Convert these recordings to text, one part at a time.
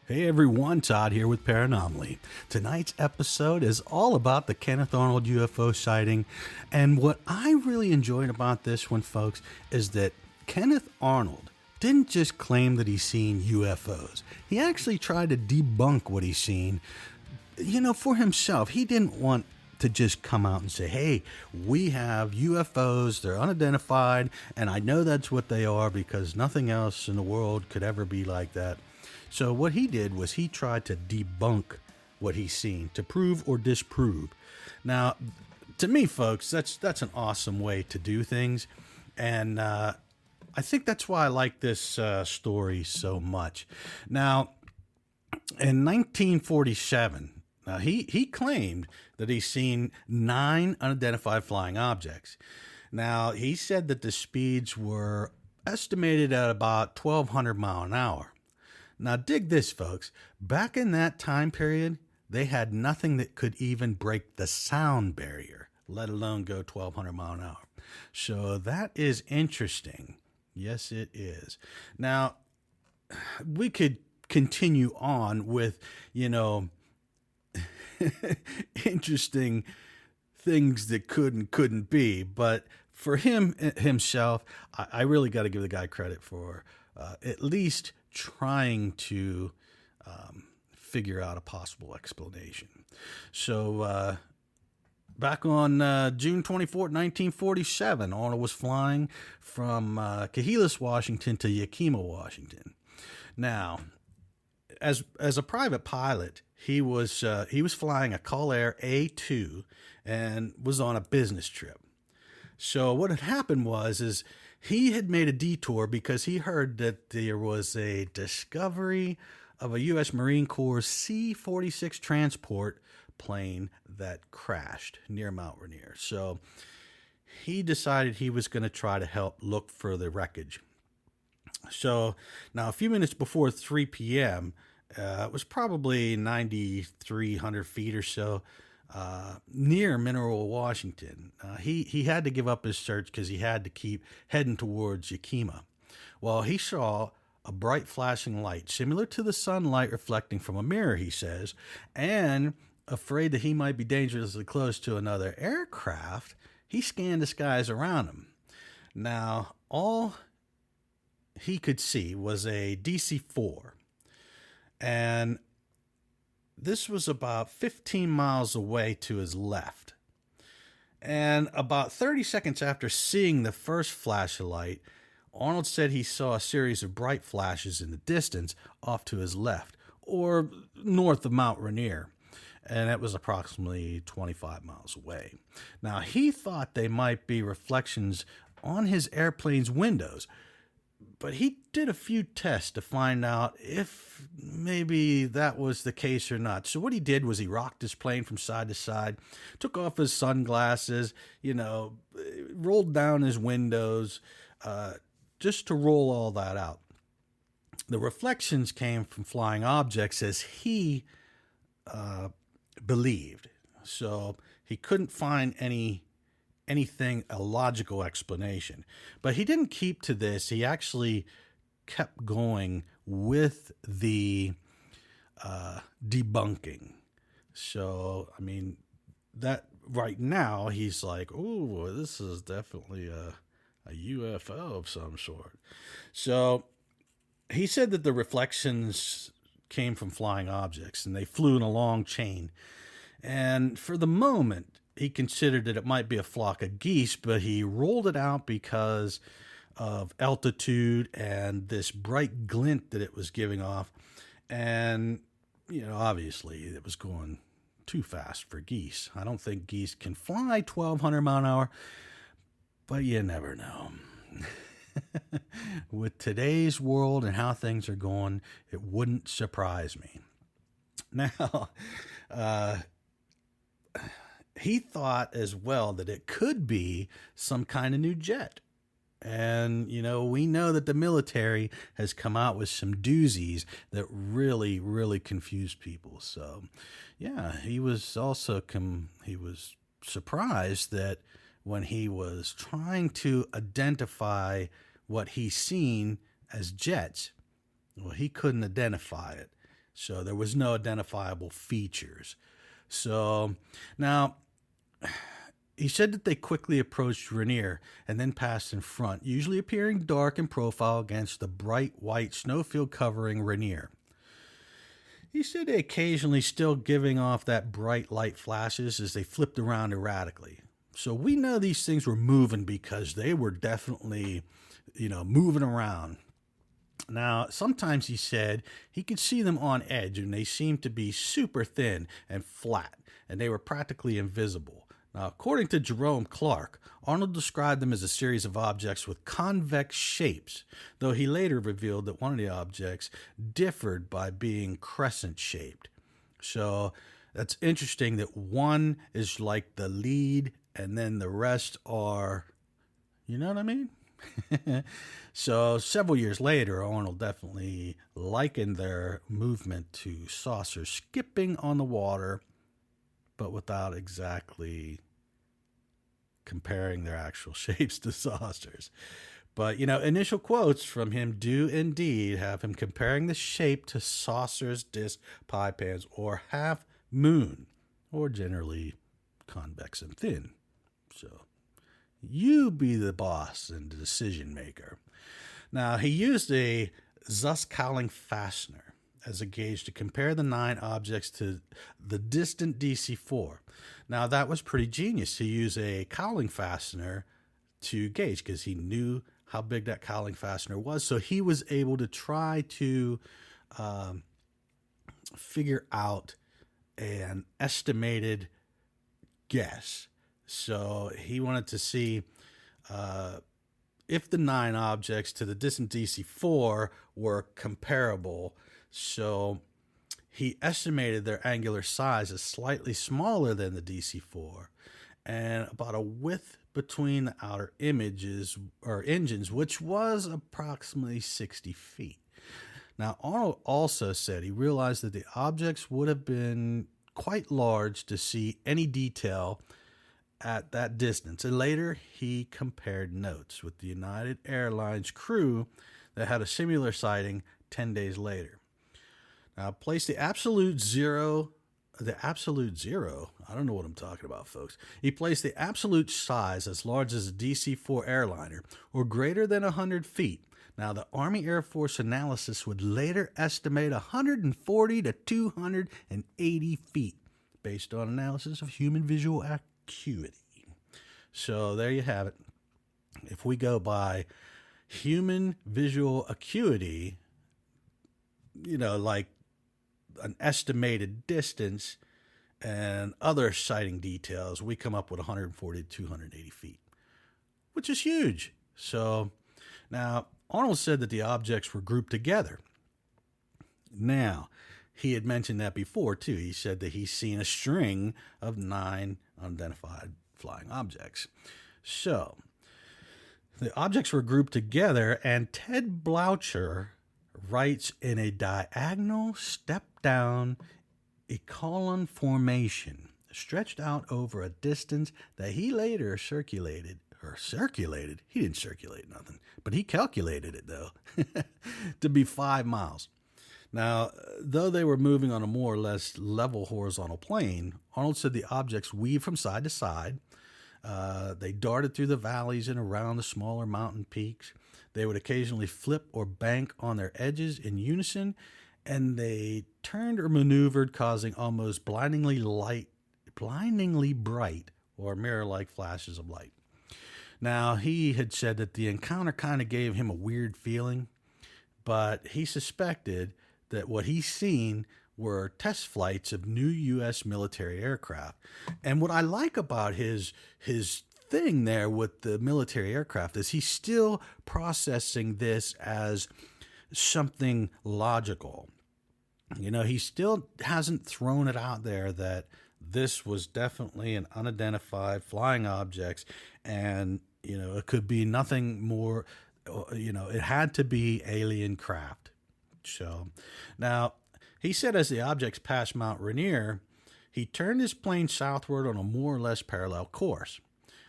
Hey everyone, Todd here with Paranomaly. Tonight's episode is all about the Kenneth Arnold UFO sighting. And what I really enjoyed about this one, folks, is that Kenneth Arnold didn't just claim that he's seen UFOs. He actually tried to debunk what he's seen, for himself. He didn't want to just come out and say, hey, we have UFOs, they're unidentified, and I know that's what they are because nothing else in the world could ever be like that. So what he did was he tried to debunk what he's seen, to prove or disprove. Now, to me, folks, that's an awesome way to do things, and I think that's why I like this story so much. Now, in 1947, he claimed that he's seen 9 unidentified flying objects. Now, he said that the speeds were estimated at about 1,200 miles an hour. Now, dig this, folks. Back in that time period, they had nothing that could even break the sound barrier, let alone go 1,200 miles an hour. So that is interesting. Yes, it is. Now, we could continue on with, interesting things that could and couldn't be. But for himself, I really got to give the guy credit for at least trying to figure out a possible explanation. So back on June 24th, 1947, Arnold was flying from Chehalis, Washington to Yakima, Washington. Now, as a private pilot, he was flying a Call Air A2 and was on a business trip. So what had happened is he had made a detour because he heard that there was a discovery of a U.S. Marine Corps C-46 transport plane that crashed near Mount Rainier. So he decided he was going to try to help look for the wreckage. So now a few minutes before 3 p.m., it was probably 9,300 feet or so, near Mineral, Washington. He had to give up his search because he had to keep heading towards Yakima. Well, he saw a bright flashing light, similar to the sunlight reflecting from a mirror, he says, and afraid that he might be dangerously close to another aircraft, he scanned the skies around him. Now, all he could see was a DC-4, and this was about 15 miles away to his left. And about 30 seconds after seeing the first flash of light, Arnold said he saw a series of bright flashes in the distance off to his left, or north of Mount Rainier. And it was approximately 25 miles away. Now, he thought they might be reflections on his airplane's windows, but he did a few tests to find out if maybe that was the case or not. So what he did was he rocked his plane from side to side, took off his sunglasses, rolled down his windows, just to roll all that out. The reflections came from flying objects as he believed. So he couldn't find anything, a logical explanation. But he didn't keep to this. He actually kept going with the debunking. So, that right now he's like, oh, this is definitely a UFO of some sort. So he said that the reflections came from flying objects and they flew in a long chain. And for the moment, he considered that it might be a flock of geese, but he rolled it out because of altitude and this bright glint that it was giving off. And, obviously it was going too fast for geese. I don't think geese can fly 1,200 miles an hour, but you never know. With today's world and how things are going, it wouldn't surprise me. Now, he thought as well that it could be some kind of new jet. And, we know that the military has come out with some doozies that really, really confuse people. So, yeah, he was also, he was surprised that when he was trying to identify what he's seen as jets, well, he couldn't identify it. So there was no identifiable features. So now he said that they quickly approached Rainier and then passed in front, usually appearing dark in profile against the bright white snowfield covering Rainier. He said they occasionally still giving off that bright light flashes as they flipped around erratically. So we know these things were moving because they were definitely, moving around. Now, sometimes he said he could see them on edge and they seemed to be super thin and flat, and they were practically invisible. Now, according to Jerome Clark, Arnold described them as a series of objects with convex shapes, though he later revealed that one of the objects differed by being crescent-shaped. So that's interesting that one is like the lead and then the rest are, you know what I mean? So several years later, Arnold definitely likened their movement to saucers skipping on the water, but without exactly comparing their actual shapes to saucers. But, initial quotes from him do indeed have him comparing the shape to saucers, disc, pie pans, or half moon, or generally convex and thin. So you be the boss and the decision maker. Now, he used a Zuss cowling fastener as a gauge to compare the 9 objects to the distant DC-4. Now, that was pretty genius to use a cowling fastener to gauge because he knew how big that cowling fastener was. So he was able to try to figure out an estimated guess. So he wanted to see if the 9 objects to the distant DC-4 were comparable. So he estimated their angular size as slightly smaller than the DC-4 and about a width between the outer engines, which was approximately 60 feet. Now, Arnold also said he realized that the objects would have been quite large to see any detail at that distance, and later he compared notes with the United Airlines crew that had a similar sighting 10 days later. Now, place the absolute zero, I don't know what I'm talking about, folks. He placed the absolute size as large as a DC-4 airliner, or greater than 100 feet. Now, the Army Air Force analysis would later estimate 140 to 280 feet, based on analysis of human visual acuity. So there you have it. If we go by human visual acuity, like an estimated distance and other sighting details, we come up with 140 to 280 feet, which is huge. So now Arnold said that the objects were grouped together. Now, he had mentioned that before, too. He said that he's seen a string of 9 unidentified flying objects. So, the objects were grouped together, and Ted Bloucher writes in a diagonal step-down echelon formation, stretched out over a distance that he later circulated. He didn't circulate nothing, but he calculated it, though, to be 5 miles. Now, though they were moving on a more or less level horizontal plane, Arnold said the objects weaved from side to side. They darted through the valleys and around the smaller mountain peaks. They would occasionally flip or bank on their edges in unison, and they turned or maneuvered, causing almost blindingly bright or mirror-like flashes of light. Now, he had said that the encounter kind of gave him a weird feeling, but he suspected that what he's seen were test flights of new U.S. military aircraft. And what I like about his thing there with the military aircraft is he's still processing this as something logical. He still hasn't thrown it out there that this was definitely an unidentified flying objects, and it could be nothing more. It had to be alien craft. So now he said as the objects passed Mount Rainier, he turned his plane southward on a more or less parallel course.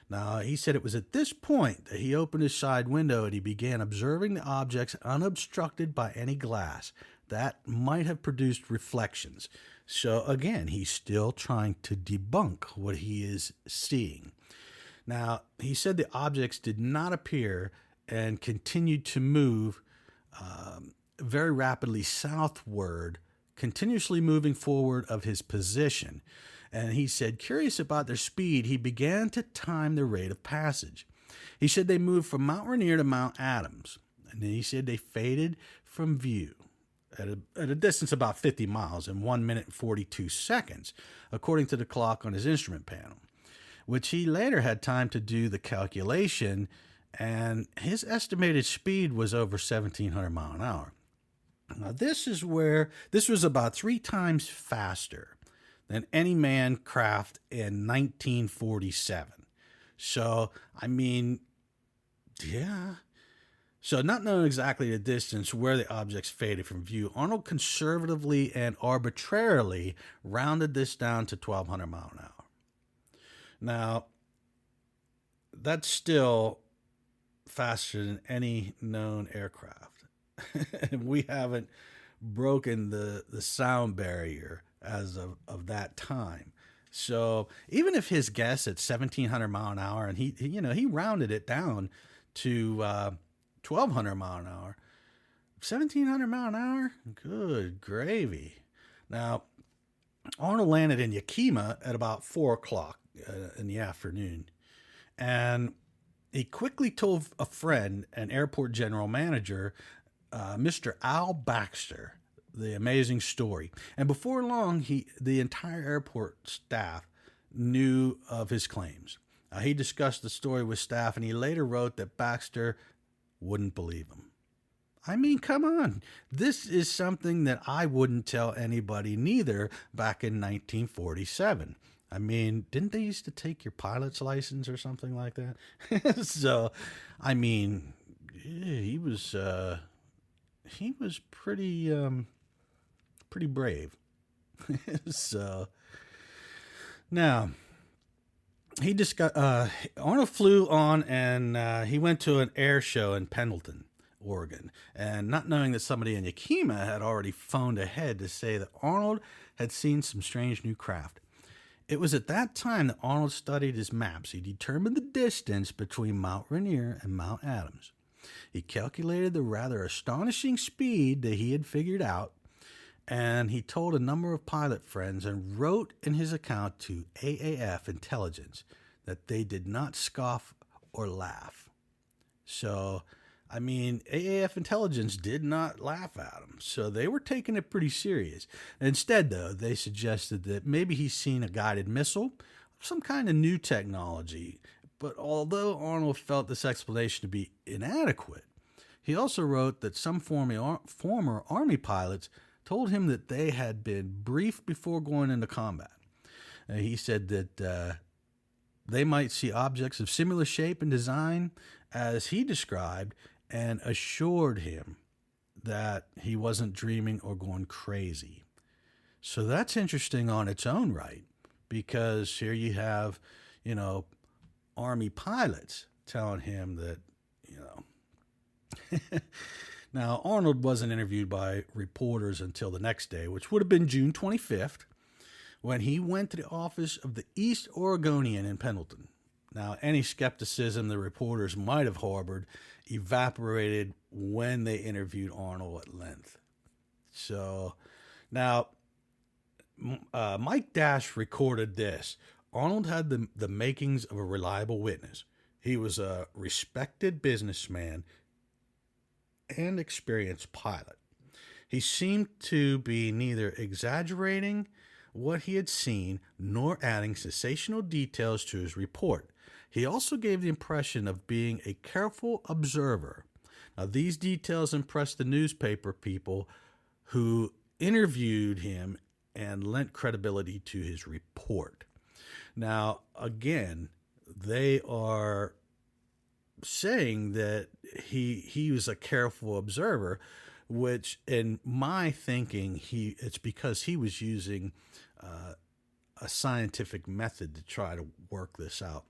Now, he said it was at this point that he opened his side window and he began observing the objects unobstructed by any glass. that might have produced reflections. So again, he's still trying to debunk what he is seeing. Now, he said the objects did not appear and continued to move very rapidly southward, continuously moving forward of his position. And he said, curious about their speed, he began to time the rate of passage. He said they moved from Mount Rainier to Mount Adams. And then he said they faded from view at a distance about 50 miles in 1 minute and 42 seconds, according to the clock on his instrument panel, which he later had time to do the calculation, and his estimated speed was over 1,700 miles an hour. Now, this was about 3 times faster than any manned craft in 1947. So, I mean, yeah. So, not knowing exactly the distance where the objects faded from view, Arnold conservatively and arbitrarily rounded this down to 1,200 miles an hour. Now, that's still faster than any known aircraft. And we haven't broken the sound barrier as of that time. So even if his guess at 1,700 miles an hour, and he rounded it down to 1,200 miles an hour, 1,700 miles an hour, good gravy. Now, Arnold landed in Yakima at about 4 o'clock in the afternoon, and he quickly told a friend, an airport general manager, Mr. Al Baxter, the amazing story. And before long, the entire airport staff knew of his claims. He discussed the story with staff, and he later wrote that Baxter wouldn't believe him. I mean, come on. This is something that I wouldn't tell anybody neither back in 1947. I mean, didn't they used to take your pilot's license or something like that? So, I mean, he was pretty brave. So, now, Arnold flew on, and he went to an air show in Pendleton, Oregon, and not knowing that somebody in Yakima had already phoned ahead to say that Arnold had seen some strange new craft. It was at that time that Arnold studied his maps. He determined the distance between Mount Rainier and Mount Adams. He calculated the rather astonishing speed that he had figured out, and he told a number of pilot friends and wrote in his account to AAF Intelligence that they did not scoff or laugh. So, I mean, AAF Intelligence did not laugh at him, so they were taking it pretty serious. Instead, though, they suggested that maybe he's seen a guided missile, some kind of new technology. But although Arnold felt this explanation to be inadequate, he also wrote that some former Army pilots told him that they had been briefed before going into combat. He said that they might see objects of similar shape and design as he described, and assured him that he wasn't dreaming or going crazy. So that's interesting on its own right, because here you have, Army pilots telling him that, Now, Arnold wasn't interviewed by reporters until the next day, which would have been June 25th, when he went to the office of the East Oregonian in Pendleton. Now, any skepticism the reporters might have harbored evaporated when they interviewed Arnold at length. So, now, Mike Dash recorded this. Arnold had the makings of a reliable witness. He was a respected businessman and experienced pilot. He seemed to be neither exaggerating what he had seen nor adding sensational details to his report. He also gave the impression of being a careful observer. Now, these details impressed the newspaper people who interviewed him and lent credibility to his report. Now, again, they are saying that he was a careful observer, which in my thinking, it's because he was using a scientific method to try to work this out.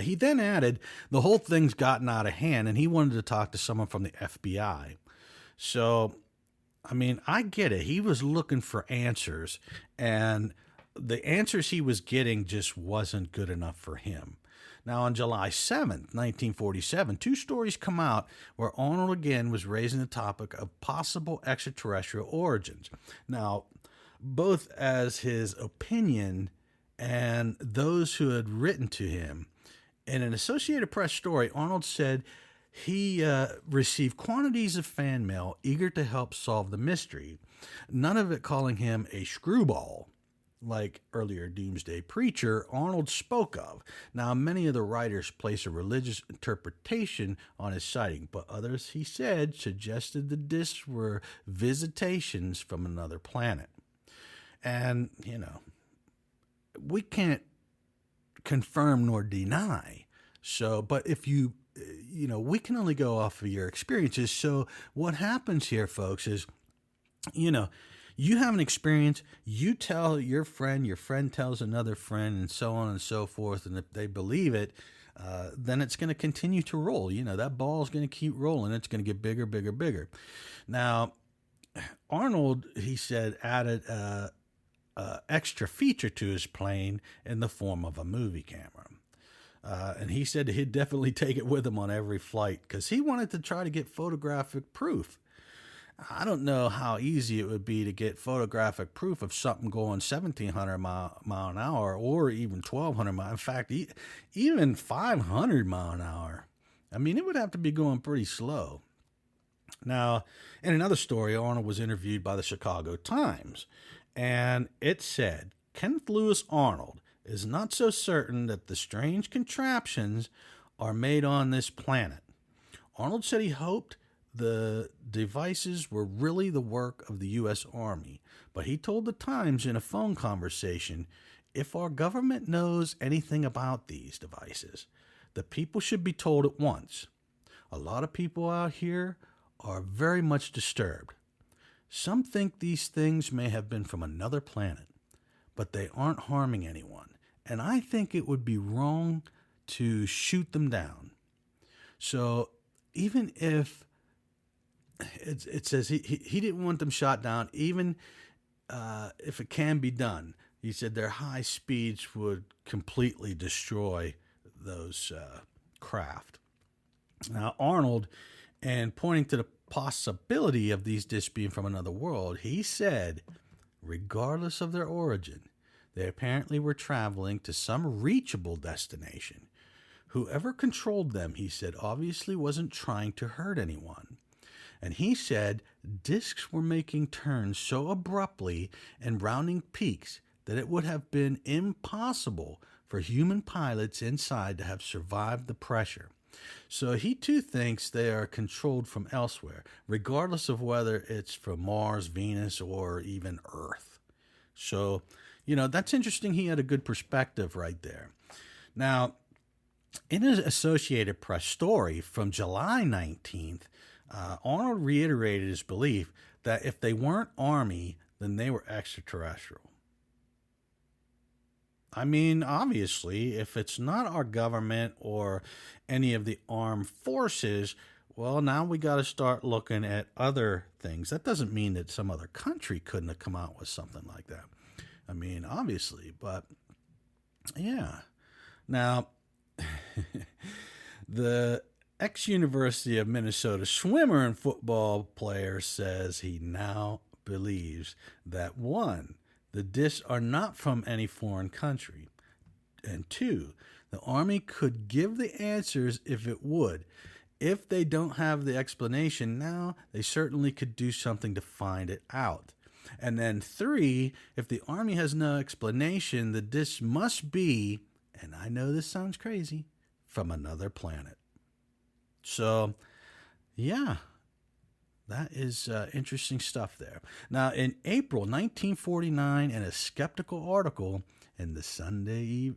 He then added, the whole thing's gotten out of hand, and he wanted to talk to someone from the FBI. So I mean, I get it. He was looking for answers, and the answers he was getting just wasn't good enough for him. Now, on July 7th, 1947, two stories come out where Arnold again was raising the topic of possible extraterrestrial origins. Now, both as his opinion and those who had written to him. In an Associated Press story, Arnold said he received quantities of fan mail eager to help solve the mystery, none of it calling him a screwball, like earlier doomsday preacher Arnold spoke of. Now, many of the writers place a religious interpretation on his sighting, but others, he said, suggested the discs were visitations from another planet. And, we can't confirm nor deny. So, but if we can only go off of your experiences. So what happens here, folks, is, you have an experience, you tell your friend tells another friend, and so on and so forth. And if they believe it, then it's going to continue to roll. That ball is going to keep rolling. It's going to get bigger, bigger, bigger. Now, Arnold, he said, added extra feature to his plane in the form of a movie camera. And he said he'd definitely take it with him on every flight because he wanted to try to get photographic proof. I don't know how easy it would be to get photographic proof of something going 1,700 mile an hour or even 1,200 miles. In fact, even 500 mile an hour. I mean, it would have to be going pretty slow. Now, in another story, Arnold was interviewed by the Chicago Times, and it said, Kenneth Lewis Arnold is not so certain that the strange contraptions are made on this planet. Arnold said he hoped the devices were really the work of the U.S. Army, but he told the Times in a phone conversation, if our government knows anything about these devices, the people should be told at once. A lot of people out here are very much disturbed. Some think these things may have been from another planet, but they aren't harming anyone, and I think it would be wrong to shoot them down. So even if it says he didn't want them shot down, even if it can be done, he said their high speeds would completely destroy those craft. Now, Arnold, and pointing to the possibility of these discs being from another world, he said, regardless of their origin, they apparently were traveling to some reachable destination. Whoever controlled them, he said, obviously wasn't trying to hurt anyone. And he said discs were making turns so abruptly and rounding peaks that it would have been impossible for human pilots inside to have survived the pressure. So he too thinks they are controlled from elsewhere, regardless of whether it's from Mars, Venus, or even Earth. So, that's interesting. He had a good perspective right there. Now, in his Associated Press story from July 19th, Arnold reiterated his belief that if they weren't Army, then they were extraterrestrial. I mean, obviously, if it's not our government or any of the armed forces, well, now we got to start looking at other things. That doesn't mean that some other country couldn't have come out with something like that. I mean, obviously, but yeah. Now, the ex-University of Minnesota swimmer and football player says he now believes that, one, the discs are not from any foreign country, and two, the Army could give the answers if it would. If they don't have the explanation now, they certainly could do something to find it out. And then three, if the Army has no explanation, the discs must be, and I know this sounds crazy, from another planet. So, yeah, that is interesting stuff there. Now, in April 1949, in a skeptical article in the Saturday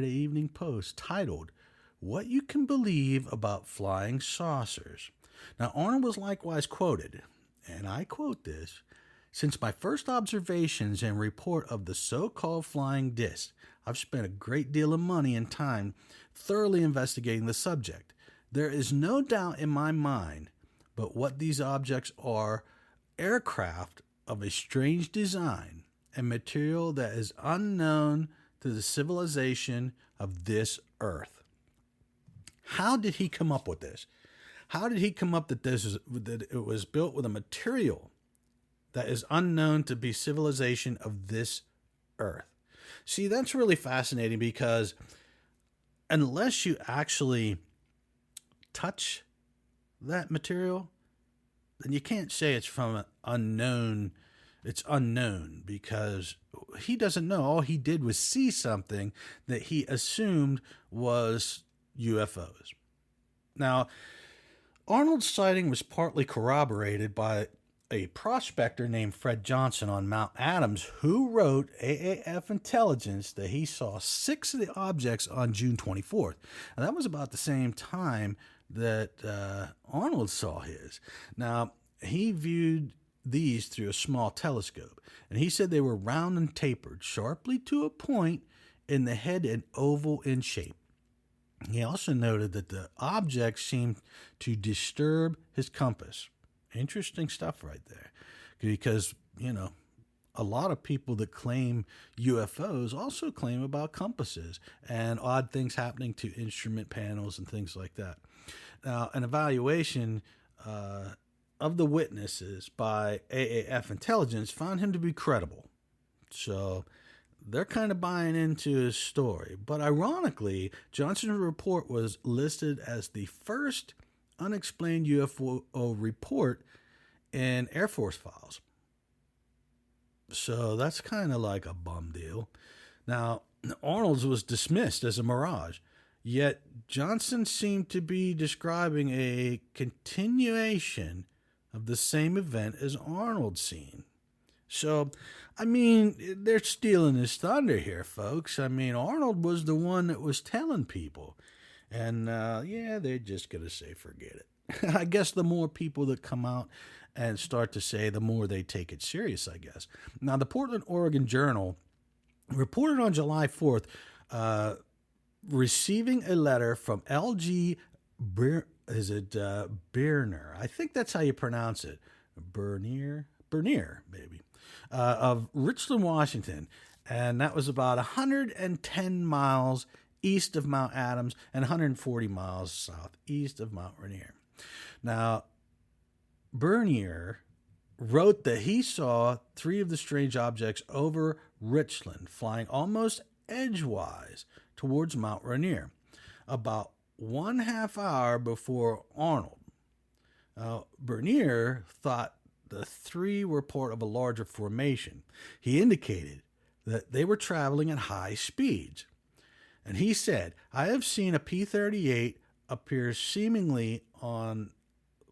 Evening Post titled, What You Can Believe About Flying Saucers. Now, Arnold was likewise quoted, and I quote this, since my first observations and report of the so-called flying disc, I've spent a great deal of money and time thoroughly investigating the subject. There is no doubt in my mind but what these objects are aircraft of a strange design and material that is unknown to the civilization of this earth. How did he come up with this? How did he come up that it was built with a material that is unknown to be civilization of this earth? See, that's really fascinating because unless you actually touch that material, then you can't say it's from an unknown. It's unknown because he doesn't know. All he did was see something that he assumed was UFOs. Now, Arnold's sighting was partly corroborated by a prospector named Fred Johnson on Mount Adams, who wrote AAF Intelligence that he saw 6 of the objects on June 24th. And that was about the same time that Arnold saw his. Now, he viewed these through a small telescope, and he said they were round and tapered, sharply to a point in the head and oval in shape. He also noted that the objects seemed to disturb his compass. Interesting stuff right there. Because, a lot of people that claim UFOs also claim about compasses and odd things happening to instrument panels and things like that. Now, an evaluation of the witnesses by AAF Intelligence found him to be credible. So they're kind of buying into his story. But ironically, Johnson's report was listed as the first unexplained UFO report in Air Force files. So that's kind of like a bum deal. Now, Arnold's was dismissed as a mirage, yet Johnson seemed to be describing a continuation of the same event as Arnold's seen. So, they're stealing his thunder here, folks. Arnold was the one that was telling people. And, they're just going to say, forget it. I guess the more people that come out and start to say, the more they take it serious, I guess. Now, the Portland, Oregon Journal reported on July 4th, receiving a letter from L.G. Berner. I think that's how you pronounce it. Bernier, maybe. Of Richland, Washington. And that was about 110 miles east of Mount Adams and 140 miles southeast of Mount Rainier. Now, Bernier wrote that he saw 3 of the strange objects over Richland, flying almost edgewise towards Mount Rainier, about 1/2 hour before Arnold. Now, Bernier thought the 3 were part of a larger formation. He indicated that they were traveling at high speeds. And he said, I have seen a P-38 appear seemingly on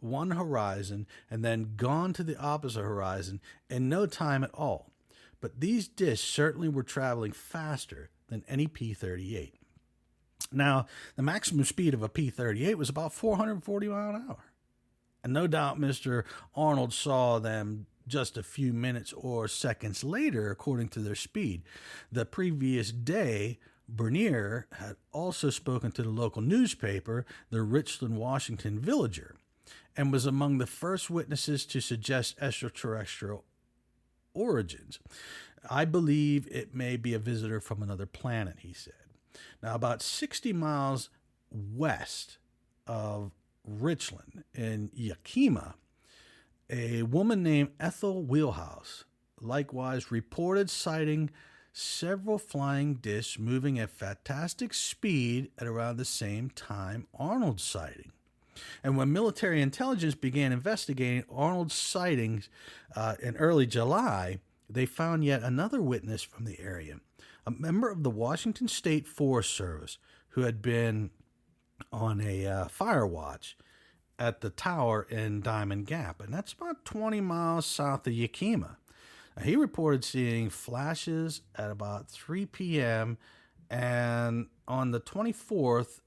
one horizon and then gone to the opposite horizon in no time at all. But these discs certainly were traveling faster than any P-38. Now, the maximum speed of a P-38 was about 440 miles an hour. And no doubt Mr. Arnold saw them just a few minutes or seconds later, according to their speed. The previous day, Bernier had also spoken to the local newspaper, the Richland, Washington Villager, and was among the first witnesses to suggest extraterrestrial origins. I believe it may be a visitor from another planet, he said. Now, about 60 miles west of Richland in Yakima, a woman named Ethel Wheelhouse likewise reported sighting several flying discs moving at fantastic speed at around the same time Arnold's sighting. And when military intelligence began investigating Arnold's sightings in early July, they found yet another witness from the area, a member of the Washington State Forest Service who had been on a fire watch at the tower in Diamond Gap, and that's about 20 miles south of Yakima. Now, he reported seeing flashes at about 3 p.m. and on the 24th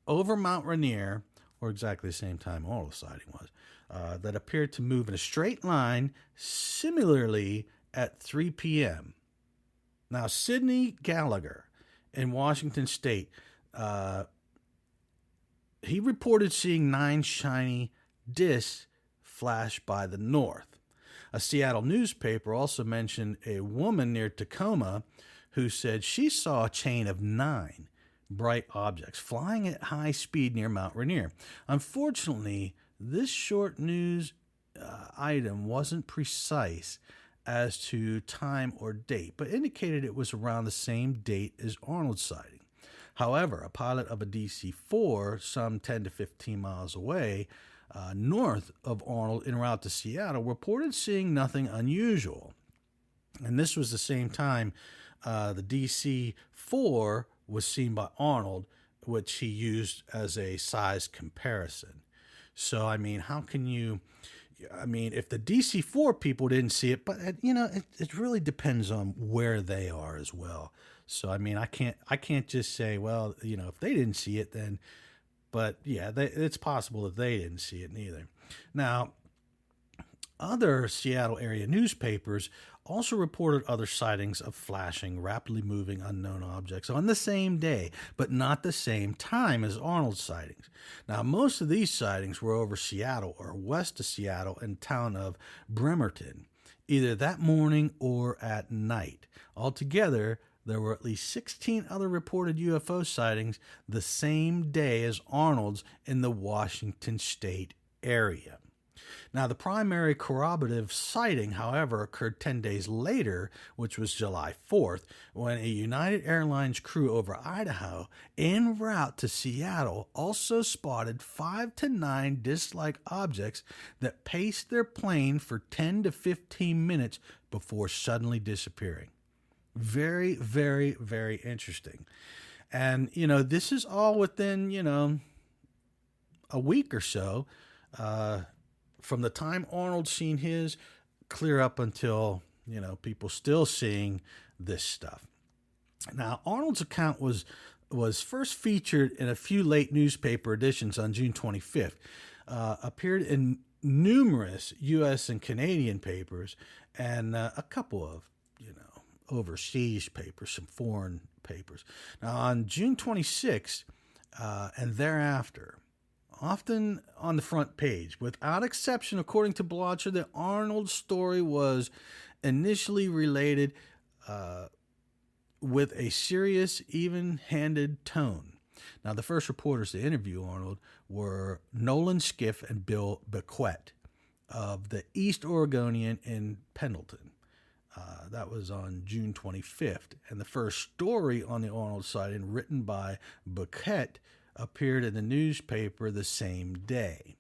over Mount Rainier, or exactly the same time Arnold's sighting was, that appeared to move in a straight line, similarly at 3 p.m. Now, Sidney Gallagher in Washington State, he reported seeing 9 shiny discs flash by the north. A Seattle newspaper also mentioned a woman near Tacoma who said she saw a chain of 9 bright objects flying at high speed near Mount Rainier. Unfortunately, this short news item wasn't precise as to time or date, but indicated it was around the same date as Arnold's sighting. However, a pilot of a DC-4 some 10 to 15 miles away north of Arnold en route to Seattle reported seeing nothing unusual. And this was the same time the DC-4 was seen by Arnold, which he used as a size comparison. So, I mean, how can you... I mean, if the DC-4 people didn't see it, but it really depends on where they are as well. So, I mean, I can't just say, well, if they didn't see it, then, but yeah, it's possible that they didn't see it neither. Now, other Seattle area newspapers also reported other sightings of flashing, rapidly moving unknown objects on the same day, but not the same time as Arnold's sightings. Now, most of these sightings were over Seattle or west of Seattle in the town of Bremerton, either that morning or at night. Altogether, there were at least 16 other reported UFO sightings the same day as Arnold's in the Washington state area. Now, the primary corroborative sighting, however, occurred 10 days later, which was July 4th, when a United Airlines crew over Idaho, en route to Seattle, also spotted 5 to 9 disc-like objects that paced their plane for 10 to 15 minutes before suddenly disappearing. Very, very, very interesting. And, this is all within, a week or so, from the time Arnold seen his, clear up until, people still seeing this stuff. Now, Arnold's account was first featured in a few late newspaper editions on June 25th, appeared in numerous U.S. and Canadian papers, and a couple of, overseas papers, some foreign papers. Now, on June 26th and thereafter, often on the front page, without exception, according to Blotcher, that Arnold's story was initially related with a serious, even-handed tone. Now, the first reporters to interview Arnold were Nolan Skiff and Bill Bequette of the East Oregonian in Pendleton. That was on June 25th. And the first story on the Arnold sighting, written by Bequette, appeared in the newspaper the same day.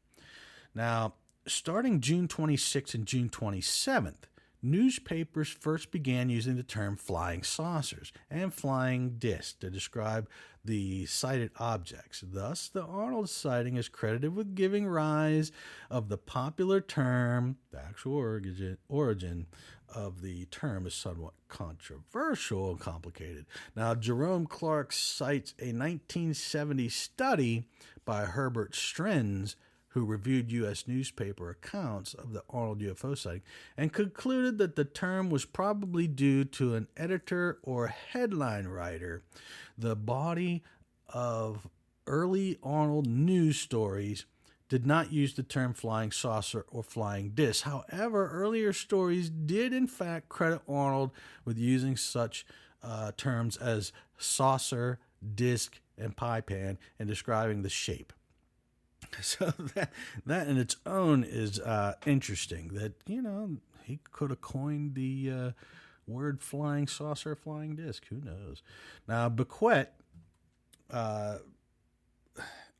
Now, starting June 26th and June 27th, newspapers first began using the term flying saucers and flying discs to describe the sighted objects. Thus, the Arnold sighting is credited with giving rise of the popular term. The actual origin of the term is somewhat controversial and complicated. Now, Jerome Clark cites a 1970 study by Herbert Strenz, who reviewed U.S. newspaper accounts of the Arnold UFO sighting, and concluded that the term was probably due to an editor or headline writer. The body of early Arnold news stories did not use the term flying saucer or flying disc. However, earlier stories did in fact credit Arnold with using such terms as saucer, disc, and pie pan in describing the shape. So that in its own is interesting. That, he could have coined the word flying saucer, flying disc. Who knows? Now, Bequette,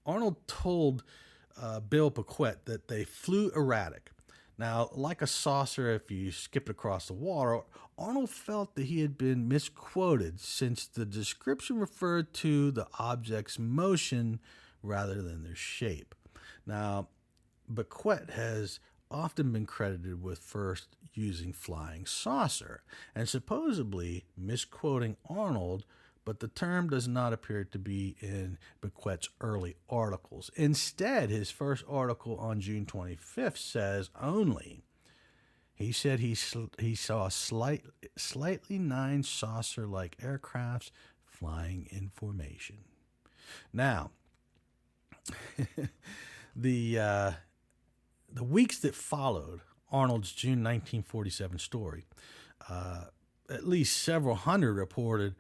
Arnold told Bill Bequette that they flew erratic. Now, like a saucer, if you skipped across the water, Arnold felt that he had been misquoted since the description referred to the object's motion rather than their shape. Now, Bequette has often been credited with first using flying saucer and supposedly misquoting Arnold, but the term does not appear to be in Bequette's early articles. Instead, his first article on June 25th says only, he said he saw slightly 9 saucer-like aircrafts flying in formation. Now, the weeks that followed Arnold's June 1947 story. At least several hundred reported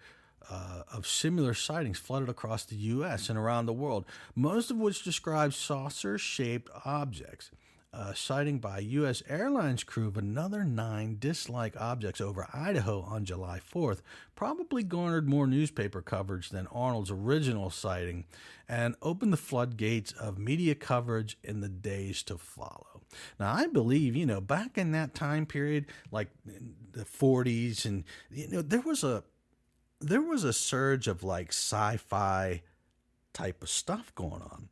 of similar sightings flooded across the U.S. and around the world, most of which describe saucer-shaped objects. Sighting by U.S. Airlines crew of another 9 disc-like objects over Idaho on July 4th probably garnered more newspaper coverage than Arnold's original sighting and opened the floodgates of media coverage in the days to follow. Now, I believe, back in that time period, like the 40s, and there was a surge of like sci-fi type of stuff going on.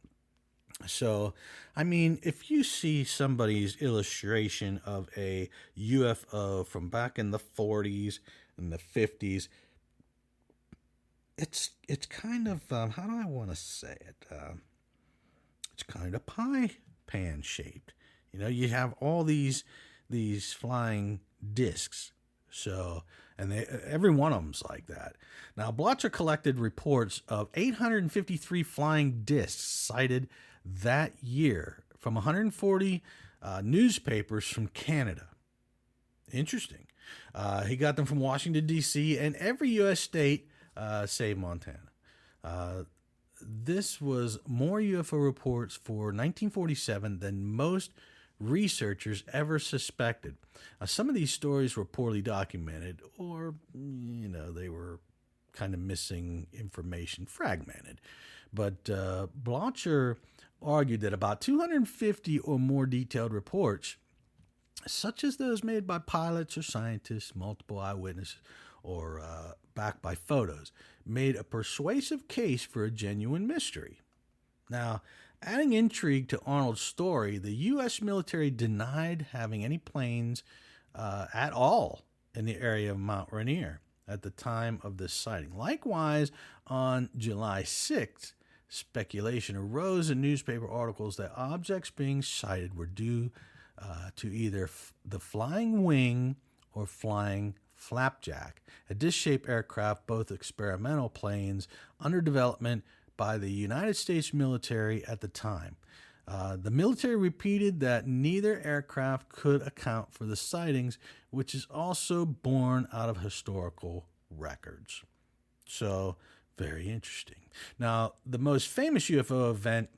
So, I mean, if you see somebody's illustration of a UFO from back in the 40s and the 50s, it's kind of, how do I want to say it? It's kind of pie pan shaped. You have all these flying discs. So, and every one of them's like that. Now, Blocher collected reports of 853 flying discs sighted that year from 140 newspapers from Canada. Interesting. He got them from Washington, D.C. and every U.S. state save Montana. This was more UFO reports for 1947 than most researchers ever suspected. Some of these stories were poorly documented, or, they were kind of missing information, fragmented. But Blocher argued that about 250 or more detailed reports, such as those made by pilots or scientists, multiple eyewitnesses, or backed by photos, made a persuasive case for a genuine mystery. Now, adding intrigue to Arnold's story, the U.S. military denied having any planes at all in the area of Mount Rainier at the time of this sighting. Likewise, on July 6th, speculation arose in newspaper articles that objects being sighted were due to either the flying wing or flying flapjack, a disc-shaped aircraft, both experimental planes under development by the United States military at the time. The military repeated that neither aircraft could account for the sightings, which is also born out of historical records. So, very interesting. Now, the most famous UFO event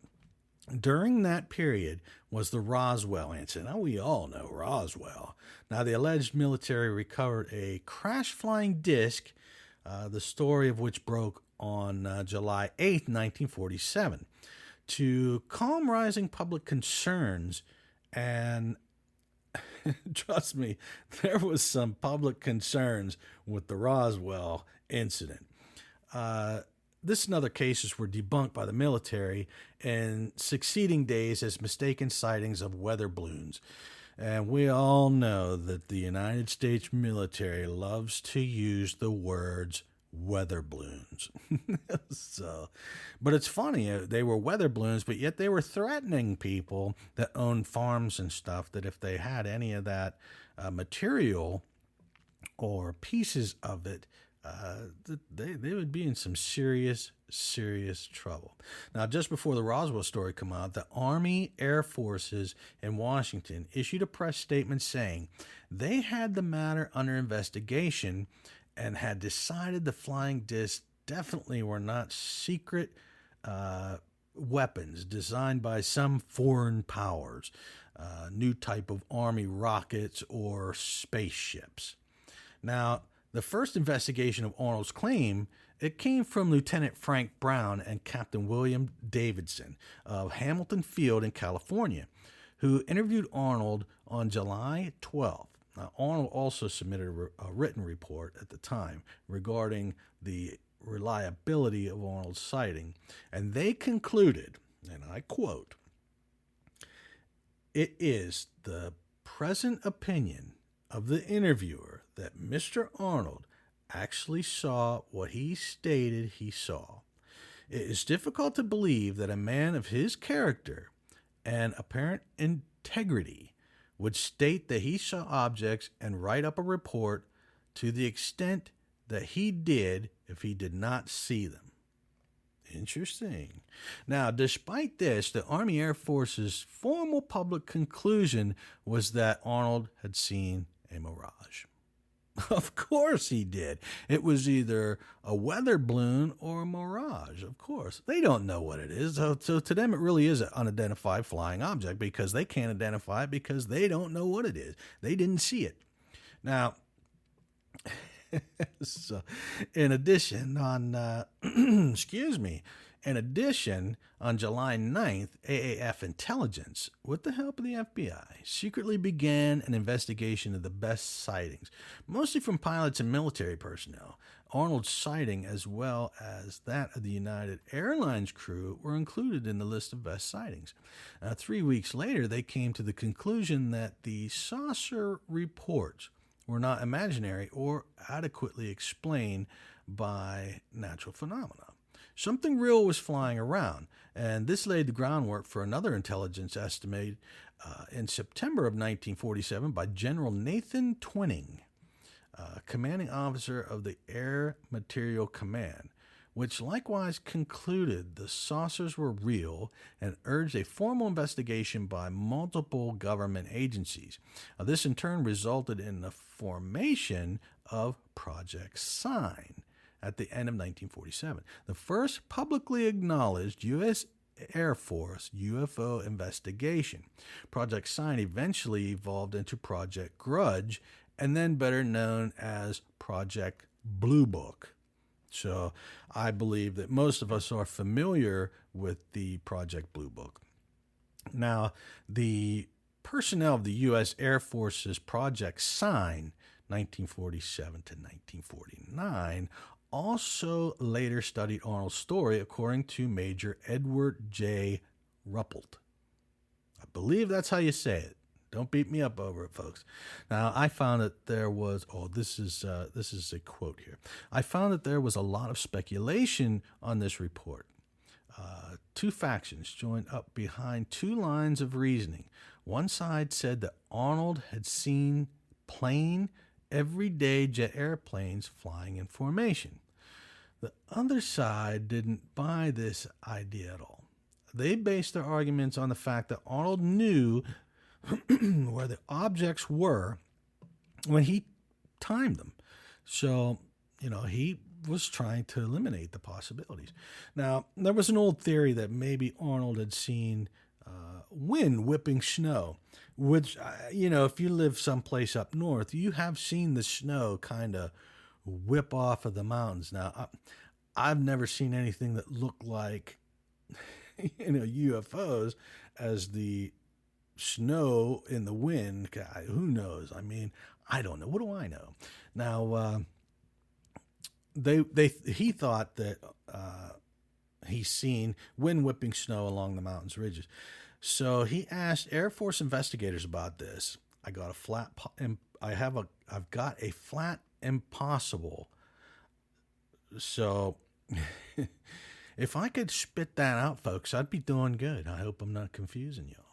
during that period was the Roswell incident. Now, we all know Roswell. Now, the alleged military recovered a crash-flying disc, the story of which broke on July 8, 1947. To calm rising public concerns, and trust me, there was some public concerns with the Roswell incident. This and other cases were debunked by the military in succeeding days as mistaken sightings of weather balloons. And we all know that the United States military loves to use the words weather balloons. But it's funny, they were weather balloons, but yet they were threatening people that owned farms and stuff that if they had any of that material or pieces of it, they would be in some serious trouble. Now, just before the Roswell story came out, the Army Air Forces in Washington issued a press statement saying they had the matter under investigation and had decided the flying discs definitely were not secret weapons designed by some foreign powers, new type of Army rockets or spaceships. Now, the first investigation of Arnold's claim, it came from Lieutenant Frank Brown and Captain William Davidson of Hamilton Field in California, who interviewed Arnold on July 12th. Now, Arnold also submitted a written report at the time regarding the reliability of Arnold's sighting, and they concluded, and I quote, "It is the present opinion of the interviewer that Mr. Arnold actually saw what he stated he saw. It is difficult to believe that a man of his character and apparent integrity would state that he saw objects and write up a report to the extent that he did if he did not see them." Interesting. Now, despite this, the Army Air Force's formal public conclusion was that Arnold had seen a mirage. Of course he did. It was either a weather balloon or a mirage, of course. They don't know what it is. So to them, it really is an unidentified flying object because they can't identify it because they don't know what it is. They didn't see it. Now, so, in addition, on July 9th, AAF Intelligence, with the help of the FBI, secretly began an investigation of the best sightings, mostly from pilots and military personnel. Arnold's sighting, as well as that of the United Airlines crew, were included in the list of best sightings. 3 weeks later, they came to the conclusion that the saucer reports were not imaginary or adequately explained by natural phenomena. Something real was flying around, and this laid the groundwork for another intelligence estimate in September of 1947 by General Nathan Twining, commanding officer of the Air Material Command, which likewise concluded the saucers were real and urged a formal investigation by multiple government agencies. This in turn resulted in the formation of Project Sign at the end of 1947, the first publicly acknowledged U.S. Air Force UFO investigation. Project Sign eventually evolved into Project Grudge, and then better known as Project Blue Book. So I believe that most of us are familiar with the Project Blue Book. Now, the personnel of the U.S. Air Force's Project Sign, 1947 to 1949, also later studied Arnold's story, according to Major Edward J. Ruppelt. I believe that's how you say it. Don't beat me up over it, folks. Now, I found that there was, this is a quote here. I found that there was a lot of speculation on this report. Two factions joined up behind two lines of reasoning. One side said that Arnold had seen plain, everyday jet airplanes flying in formation. The other side didn't buy this idea at all. They based their arguments on the fact that Arnold knew where the objects were when he timed them. So, he was trying to eliminate the possibilities. Now, there was an old theory that maybe Arnold had seen wind whipping snow, which, if you live someplace up north, you have seen the snow kind of whip off of the mountains. Now, I've never seen anything that looked like, UFOs as the snow in the wind. God, who knows? I mean, I don't know. What do I know? Now, he thought that he's seen wind whipping snow along the mountain's ridges. So he asked Air Force investigators about this. I've got a flat impossible. So if I could spit that out, folks, I'd be doing good. I hope I'm not confusing y'all.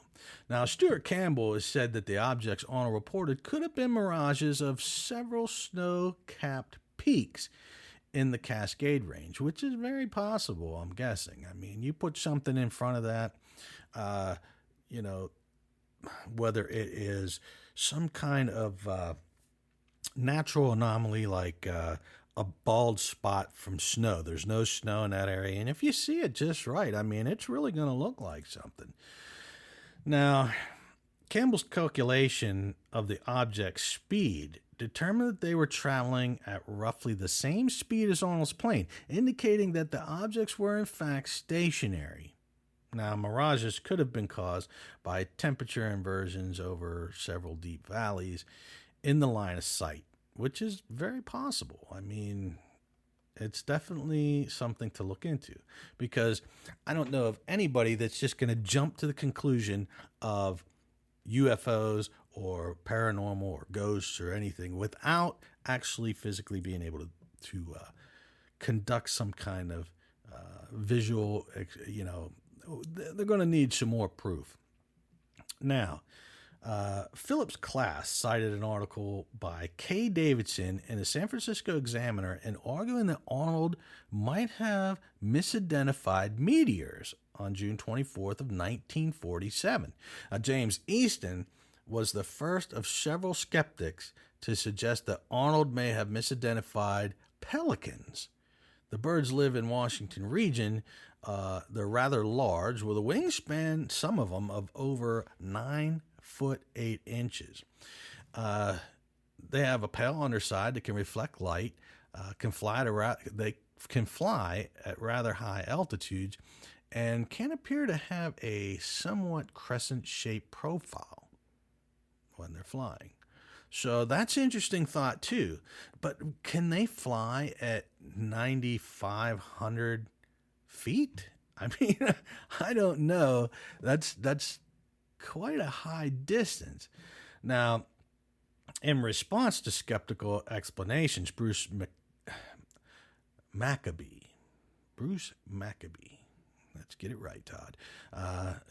Now, Stuart Campbell has said that the objects Arnold reported could have been mirages of several snow-capped peaks in the Cascade Range, which is very possible, I'm guessing. I mean, you put something in front of that, whether it is some kind of natural anomaly like a bald spot from snow. There's no snow in that area. And if you see it just right, I mean, it's really going to look like something. Now, Campbell's calculation of the object's speed determined that they were traveling at roughly the same speed as Arnold's plane, indicating that the objects were in fact stationary. Now, mirages could have been caused by temperature inversions over several deep valleys in the line of sight, which is very possible. I mean, it's definitely something to look into, because I don't know of anybody that's just going to jump to the conclusion of UFOs or paranormal or ghosts or anything without actually physically being able to conduct some kind of visual, they're going to need some more proof. Now, Phillips Class cited an article by Kay Davidson in the San Francisco Examiner in arguing that Arnold might have misidentified meteors on June 24th of 1947. James Easton was the first of several skeptics to suggest that Arnold may have misidentified pelicans. The birds live in Washington region. They're rather large, with a wingspan, some of them, of over 9 foot 8 inches. They have a pale underside that can reflect light, they can fly at rather high altitudes, and can appear to have a somewhat crescent-shaped profile when they're flying. So that's an interesting thought too. But can they fly at 9,500 feet? I mean, I don't know. That's quite a high distance. Now, in response to skeptical explanations, Bruce Maccabee, let's get it right, Todd,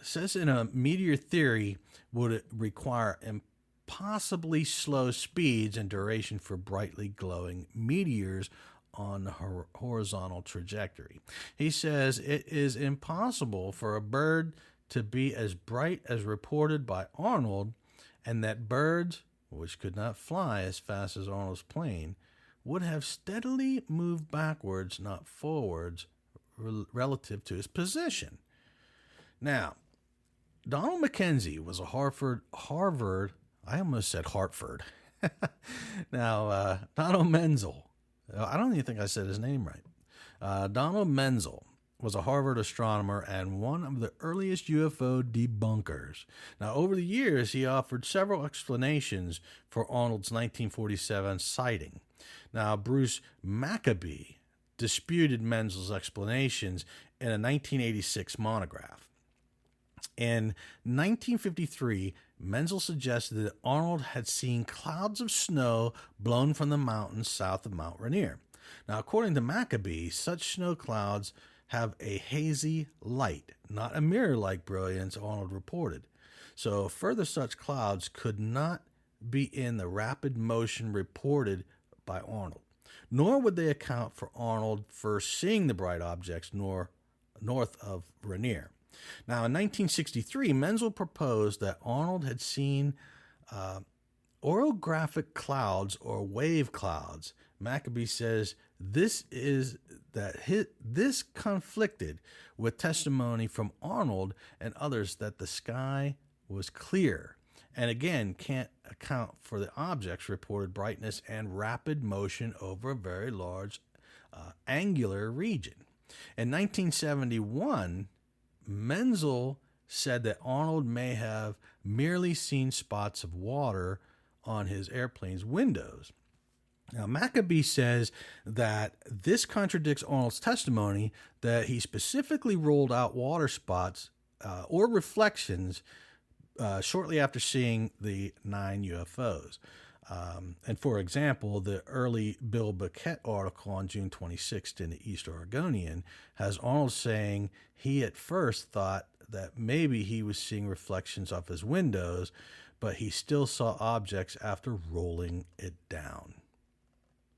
says in a meteor theory would require impossibly slow speeds and duration for brightly glowing meteors on the horizontal trajectory. He says it is impossible for a bird to be as bright as reported by Arnold, and that birds, which could not fly as fast as Arnold's plane, would have steadily moved backwards, not forwards, relative to his position. Now, Donald Mckenzie was a Harvard, I almost said Hartford. Now, Donald Menzel, I don't even think I said his name right. Donald Menzel was a Harvard astronomer and one of the earliest UFO debunkers. Now, over the years, he offered several explanations for Arnold's 1947 sighting. Now, Bruce Maccabee disputed Menzel's explanations in a 1986 monograph. In 1953, Menzel suggested that Arnold had seen clouds of snow blown from the mountains south of Mount Rainier. Now, according to Maccabee, such snow clouds have a hazy light, not a mirror-like brilliance Arnold reported. So further such clouds could not be in the rapid motion reported by Arnold, nor would they account for Arnold first seeing the bright objects north of Rainier. Now, in 1963, Menzel proposed that Arnold had seen orographic clouds or wave clouds. Maccabee says this conflicted with testimony from Arnold and others that the sky was clear, and again can't account for the object's reported brightness and rapid motion over a very large angular region. In 1971, Menzel said that Arnold may have merely seen spots of water on his airplane's windows. Now, Maccabee says that this contradicts Arnold's testimony that he specifically rolled out water spots or reflections shortly after seeing the 9 UFOs. And for example, the early Bill Bucket article on June 26th in the East Oregonian has Arnold saying he at first thought that maybe he was seeing reflections off his windows, but he still saw objects after rolling it down.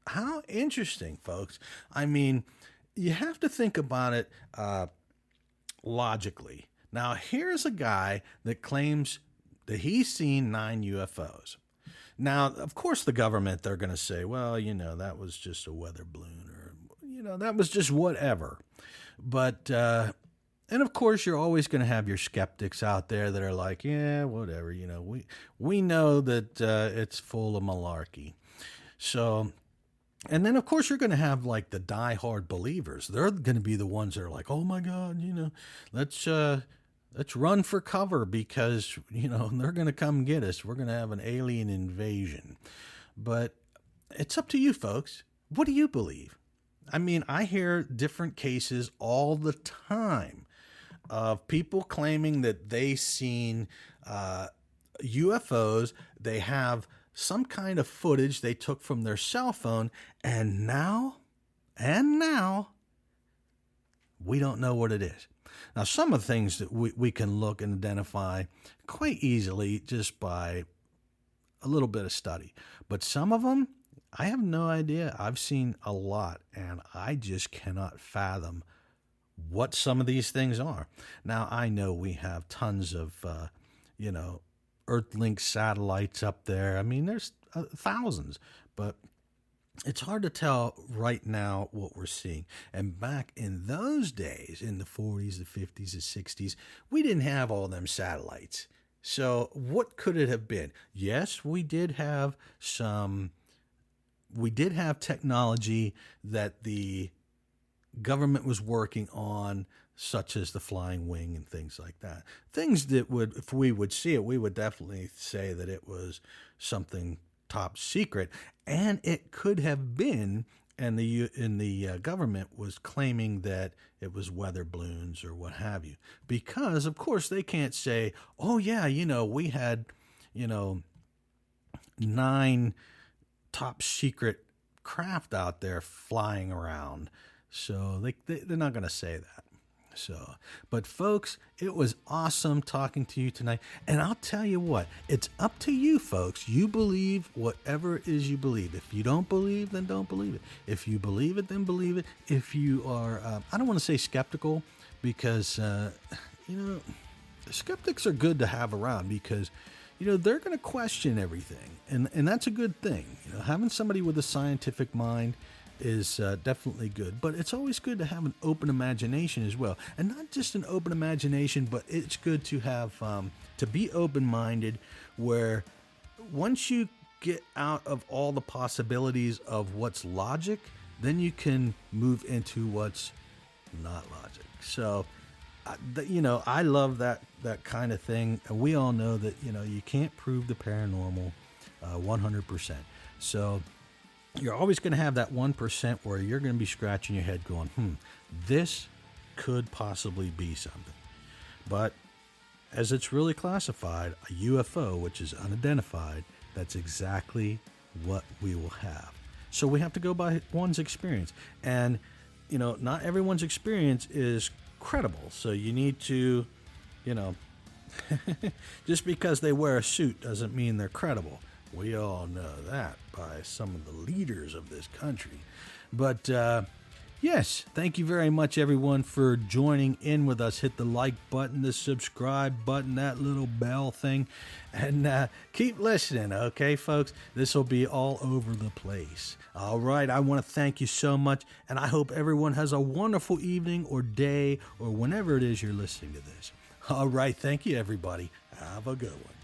How interesting, folks. I mean, you have to think about it logically. Now, here's a guy that claims that he's seen 9 UFOs. Now, of course, the government, they're going to say, well, that was just a weather balloon, or, that was just whatever. But, and of course, you're always going to have your skeptics out there that are like, yeah, whatever, we know that it's full of malarkey. So, and then, of course, you're going to have like the diehard believers. They're going to be the ones that are like, oh my God, let's run for cover because, they're going to come get us. We're going to have an alien invasion. But it's up to you, folks. What do you believe? I mean, I hear different cases all the time of people claiming that they seen UFOs. They have some kind of footage they took from their cell phone, and now, we don't know what it is. Now, some of the things that we can look and identify quite easily just by a little bit of study. But some of them, I have no idea. I've seen a lot, and I just cannot fathom what some of these things are. Now, I know we have tons of, Earthlink satellites up there. I mean, there's thousands, but it's hard to tell right now what we're seeing. And back in those days, in the 40s, the 50s, the 60s, we didn't have all them satellites. So what could it have been? Yes, we did have technology that the government was working on, such as the flying wing and things like that. Things that would, if we would see it, we would definitely say that it was something top secret, and it could have been. And the government was claiming that it was weather balloons or what have you, because of course they can't say, oh yeah, we had 9 top secret craft out there flying around. So they're not going to say that. So, but folks, it was awesome talking to you tonight. And I'll tell you what, it's up to you, folks. You believe whatever it is you believe. If you don't believe, then don't believe it. If you believe it, then believe it. If you are, I don't want to say skeptical, because, skeptics are good to have around, because, they're going to question everything. And that's a good thing. Having somebody with a scientific mind is definitely good, but it's always good to have an open imagination as well. And not just an open imagination, but it's good to have to be open-minded, where once you get out of all the possibilities of what's logic, then you can move into what's not logic. So I love that kind of thing. And we all know that you can't prove the paranormal 100%. So you're always going to have that 1% where you're going to be scratching your head going, this could possibly be something. But as it's really classified, a UFO, which is unidentified, that's exactly what we will have. So we have to go by one's experience. And, not everyone's experience is credible. So you need to, just because they wear a suit doesn't mean they're credible. We all know that by some of the leaders of this country. But yes, thank you very much, everyone, for joining in with us. Hit the like button, the subscribe button, that little bell thing, and keep listening, okay, folks? This will be all over the place. All right, I want to thank you so much, and I hope everyone has a wonderful evening or day or whenever it is you're listening to this. All right, thank you, everybody. Have a good one.